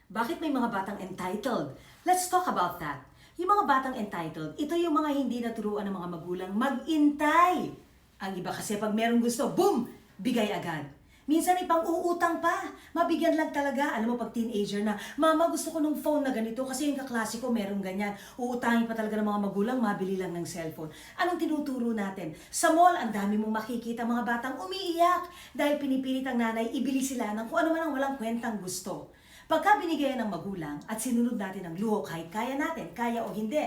Bakit may mga batang entitled? Let's talk about that. Yung mga batang entitled, ito yung mga hindi naturuan ng mga magulang mag-intay. Ang iba kasi pag merong gusto, boom! Bigay agad. Minsan ipang-uutang pa. Mabigyan lang talaga. Alam mo, pag teenager na, Mama, gusto ko nung phone na ganito kasi yung kaklase ko merong ganyan. Uutangin pa talaga ng mga magulang, mabili lang ng cellphone. Anong tinuturo natin? Sa mall, ang dami mong makikita mga batang umiiyak dahil pinipilit ang nanay, ibili sila ng kung ano man ang walang kwentang gusto. Pagka binigayan ng magulang at sinunod natin ang luho kahit kaya natin, kaya o hindi,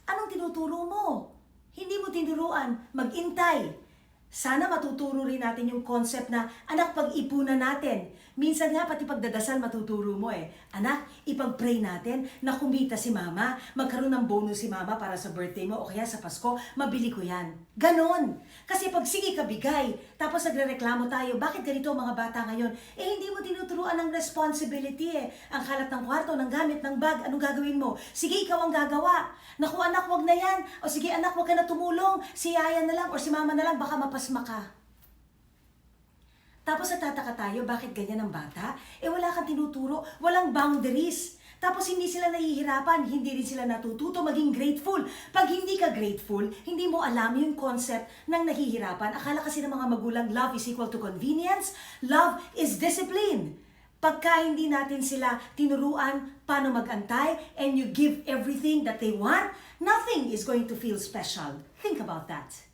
anong tinuturo mo? Hindi mo tinuruan, mag-intay. Sana matuturo rin natin yung concept na, anak, pag-ipunan natin. Minsan nga, pati pagdadasal matuturo mo eh. Anak, ipag-pray natin na kumita si mama, magkaroon ng bonus si mama para sa birthday mo o kaya sa Pasko, mabili ko yan. Ganon. Kasi pag sige ka bigay, tapos nagre-reklamo tayo, bakit ganito ang mga bata ngayon? Eh, hindi mo tinuturuan ng responsibility eh. Ang kalat ng kwarto, ng gamit, ng bag, anong gagawin mo? Sige, ikaw ang gagawa. Naku anak, wag na yan. O sige anak, wag ka na tumulong. Si yaya na lang o si mama na lang, baka mapasma ka. Tapos natataka tayo, bakit ganyan ang bata? Eh wala kang tinuturo, walang boundaries. Tapos hindi sila nahihirapan, hindi rin sila natututo maging grateful. Pag hindi ka grateful, hindi mo alam yung concept ng nahihirapan. Akala kasi ng mga magulang, love is equal to convenience, love is discipline. Pagka hindi natin sila tinuruan paano mag-antay and you give everything that they want, nothing is going to feel special. Think about that.